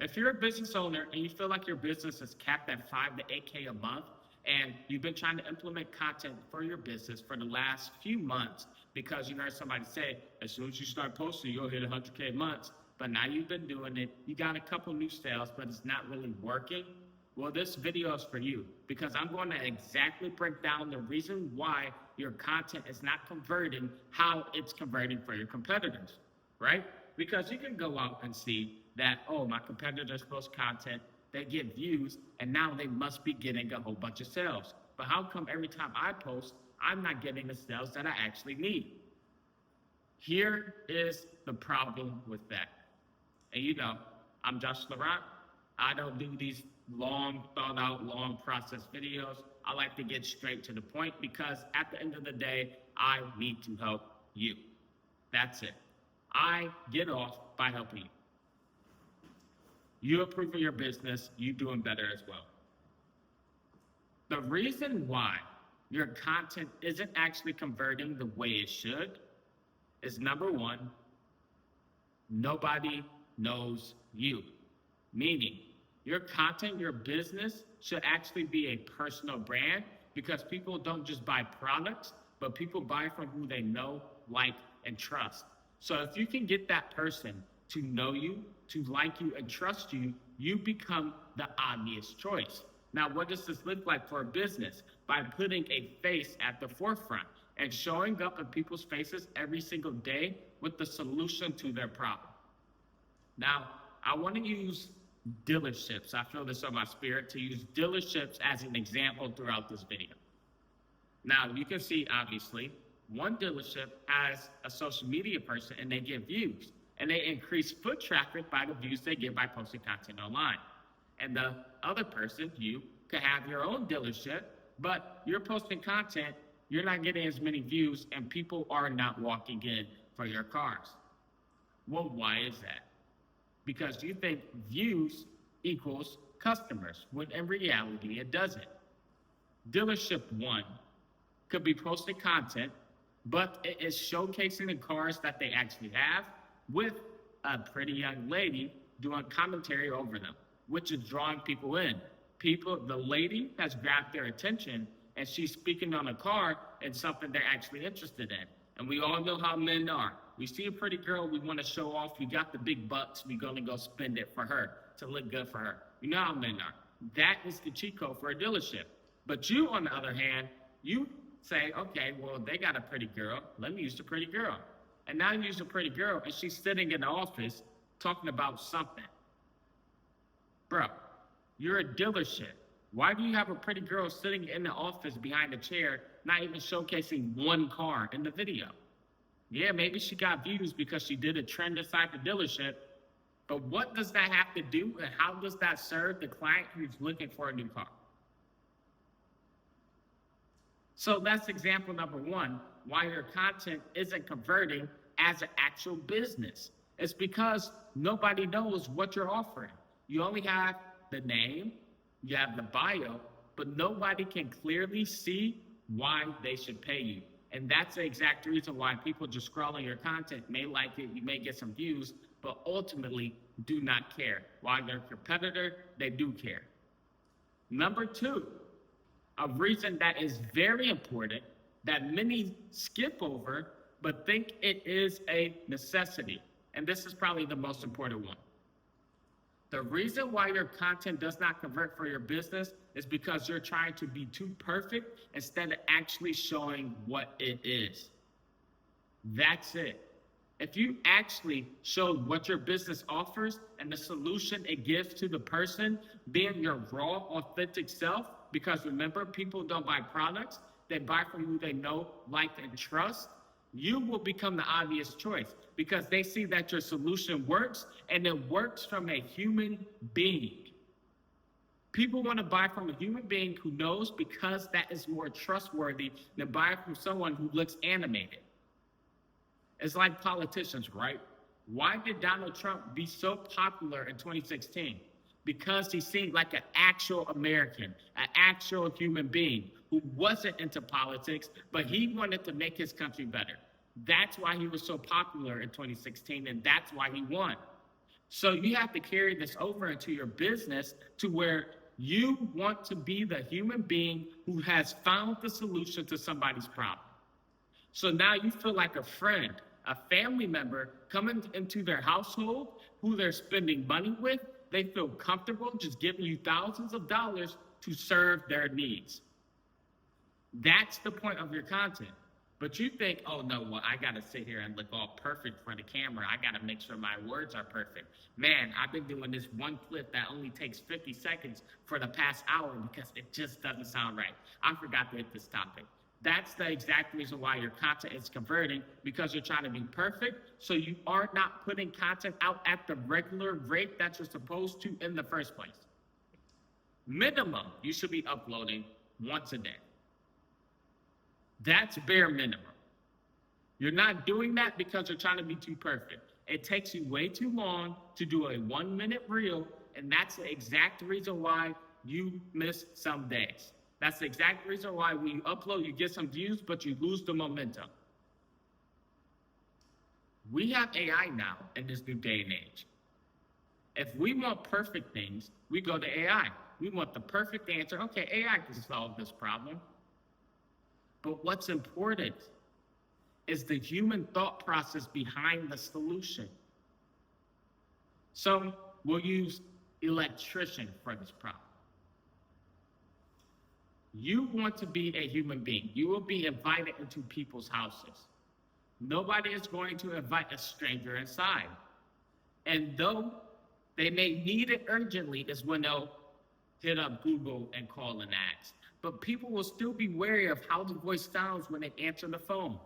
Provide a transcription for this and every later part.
If you're a business owner and you feel like your business is capped at 5 to 8K a month, and you've been trying to implement content for your business for the last few months because you heard somebody say, as soon as you start posting, you'll hit 100K months, but now you've been doing it, you got a couple new sales, but it's not really working. Well, this video is for you because I'm going to exactly break down the reason why your content is not converting, how it's converting for your competitors, right? Because you can go out and see that, oh, my competitors post content, they get views, and now they must be getting a whole bunch of sales. But how come every time I post, I'm not getting the sales that I actually need? Here is the problem with that. And you know, I'm Josh Laurent. I don't do these long thought out, long process videos. I like to get straight to the point because at the end of the day, I need to help you. That's it. I get off by helping you. You improving your business, you doing better as well. The reason why your content isn't actually converting the way it should is number one, nobody knows you. Meaning, your content, your business should actually be a personal brand because people don't just buy products, but people buy from who they know, like, and trust. So if you can get that person to know you, to like you, and trust you, you become the obvious choice. Now, what does this look like for a business? By putting a face at the forefront and showing up in people's faces every single day with the solution to their problem. Now, I want to use dealerships. I feel this on my spirit to use dealerships as an example throughout this video. Now, you can see, obviously, one dealership has a social media person and they get views. And they increase foot traffic by the views they get by posting content online. And the other person, you, could have your own dealership, but you're posting content, you're not getting as many views, and people are not walking in for your cars. Well, why is that? Because you think views equals customers, when in reality it doesn't. Dealership one could be posting content, but it is showcasing the cars that they actually have, with a pretty young lady doing commentary over them, which is drawing people in. The lady has grabbed their attention and she's speaking on a car and something they're actually interested in. And we all know how men are. We see a pretty girl, we want to show off, we got the big bucks, we're gonna go spend it for her, to look good for her. You know how men are. That is the cheat code for a dealership. But you, on the other hand, you say, okay, well, they got a pretty girl, let me use the pretty girl. And now you use a pretty girl and she's sitting in the office talking about something. Bro, you're a dealership. Why do you have a pretty girl sitting in the office behind a chair, not even showcasing one car in the video? Yeah, maybe she got views because she did a trend inside the dealership, but what does that have to do and how does that serve the client who's looking for a new car? So that's example number one, why your content isn't converting as an actual business. It's because nobody knows what you're offering. You only have the name, you have the bio, but nobody can clearly see why they should pay you. And that's the exact reason why people just scrolling your content may like it, you may get some views, but ultimately do not care. While they're a competitor, they do care. Number two, a reason that is very important that many skip over, but think it is a necessity. And this is probably the most important one. The reason why your content does not convert for your business is because you're trying to be too perfect instead of actually showing what it is. That's it. If you actually showed what your business offers and the solution it gives to the person, being your raw, authentic self, because remember, people don't buy products, they buy from who they know, like, and trust, you will become the obvious choice because they see that your solution works and it works from a human being. People want to buy from a human being who knows because that is more trustworthy than buying from someone who looks animated. It's like politicians, right? Why did Donald Trump be so popular in 2016? Because he seemed like an actual American, an actual human being who wasn't into politics, but he wanted to make his country better. That's why he was so popular in 2016, and that's why he won. So you have to carry this over into your business to where you want to be the human being who has found the solution to somebody's problem. So now you feel like a friend, a family member coming into their household who they're spending money with. They feel comfortable just giving you thousands of dollars to serve their needs. That's the point of your content. But you think, oh no, well, I got to sit here and look all perfect for the camera. I got to make sure my words are perfect. Man, I've been doing this one clip that only takes 50 seconds for the past hour because it just doesn't sound right. I forgot to hit this topic. That's the exact reason why your content is converting, because you're trying to be perfect. So you are not putting content out at the regular rate that you're supposed to in the first place. Minimum, you should be uploading once a day. That's bare minimum. You're not doing that because you're trying to be too perfect. It takes you way too long to do a 1-minute reel, and that's the exact reason why you miss some days. That's the exact reason why when you upload, you get some views, but you lose the momentum. We have AI now in this new day and age. If we want perfect things, we go to AI. We want the perfect answer. Okay, AI can solve this problem. But what's important is the human thought process behind the solution. So we'll use electrician for this problem. You want to be a human being. You will be invited into people's houses. Nobody is going to invite a stranger inside. And though they may need it urgently, is when they'll hit up Google and call and ask. But people will still be wary of how the voice sounds when they answer the phone.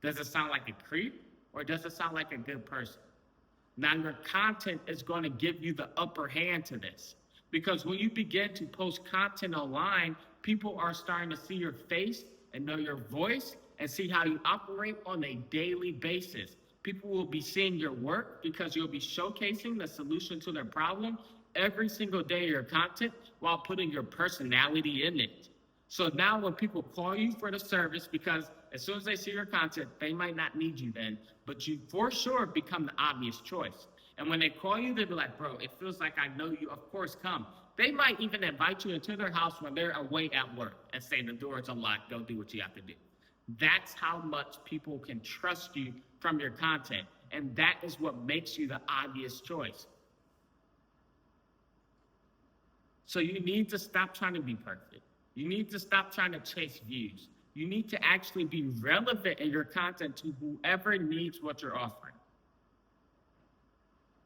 Does it sound like a creep, or does it sound like a good person? Now, your content is going to give you the upper hand to this. Because when you begin to post content online, people are starting to see your face and know your voice and see how you operate on a daily basis. People will be seeing your work because you'll be showcasing the solution to their problem every single day of your content while putting your personality in it. So now when people call you for the service, because as soon as they see your content, they might not need you then, but you for sure become the obvious choice. And when they call you, they'll be like, bro, it feels like I know you, of course, come. They might even invite you into their house when they're away at work and say the door is unlocked, go do what you have to do. That's how much people can trust you from your content. And that is what makes you the obvious choice. So you need to stop trying to be perfect. You need to stop trying to chase views. You need to actually be relevant in your content to whoever needs what you're offering.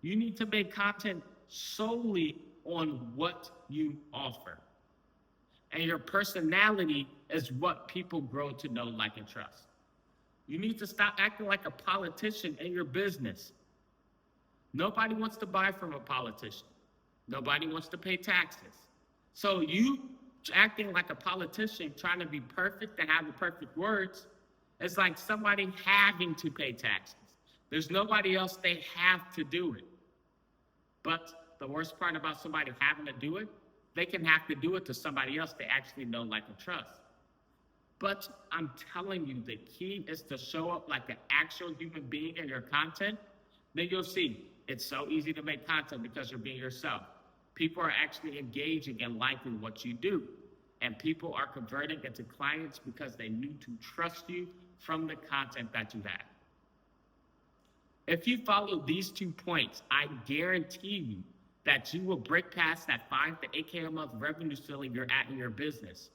You need to make content solely on what you offer. And your personality is what people grow to know, like, and trust. You need to stop acting like a politician in your business. Nobody wants to buy from a politician. Nobody wants to pay taxes. So you acting like a politician, trying to be perfect and have the perfect words, it's like somebody having to pay taxes. There's nobody else they have to do it. But the worst part about somebody having to do it, they can have to do it to somebody else they actually know, like, and trust. But I'm telling you, the key is to show up like an actual human being in your content. Then you'll see it's so easy to make content because you're being yourself. People are actually engaging and liking what you do. And people are converting into clients because they need to trust you from the content that you have. If you follow these 2 points, I guarantee you that you will break past that 5 to 8K a month revenue ceiling you're at in your business.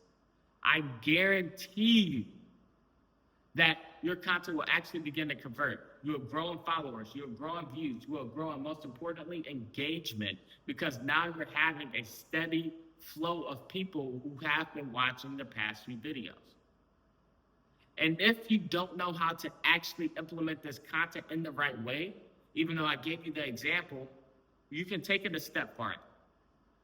I guarantee you that your content will actually begin to convert. You will grow in followers, you will grow in views, you will grow in, most importantly, engagement, because now you're having a steady flow of people who have been watching the past few videos. And if you don't know how to actually implement this content in the right way, even though I gave you the example, you can take it a step farther.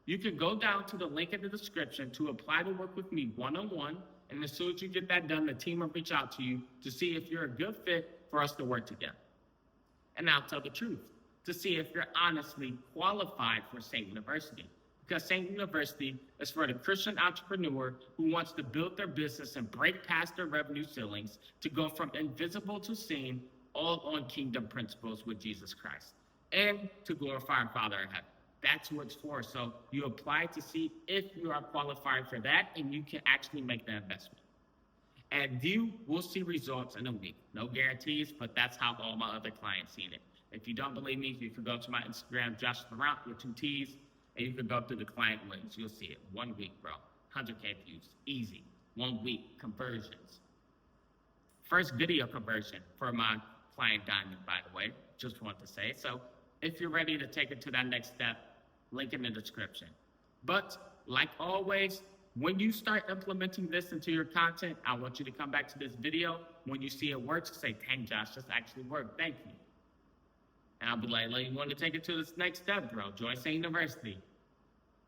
You can go down to the link in the description to apply to work with me one-on-one, and as soon as you get that done, the team will reach out to you to see if you're a good fit for us to work together. And I'll tell the truth, to see if you're honestly qualified for Saint University. Because Saint University is for the Christian entrepreneur who wants to build their business and break past their revenue ceilings to go from invisible to seen, all on kingdom principles with Jesus Christ. and to glorify our Father in heaven. That's what it's for. So you apply to see if you are qualified for that, and you can actually make the investment. And you will see results in a week. No guarantees, but that's how all my other clients seen it. If you don't believe me, you can go to my Instagram, Josh Laurent, with 2 T's, and you can go through the client links. You'll see it. 1 week, bro. 100K views. Easy. 1 week conversions. First video conversion for my client Diamond, by the way. Just want to say. So if you're ready to take it to that next step, link in the description. But like always, when you start implementing this into your content, I want you to come back to this video. When you see it works, say, dang, Josh, this actually worked. Thank you. And I'll be like, you want to take it to this next step, bro? Join Saint University.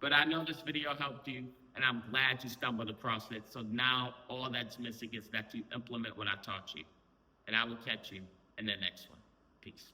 But I know this video helped you, and I'm glad you stumbled across it. So now all that's missing is that you implement what I taught you. And I will catch you in the next one. Peace.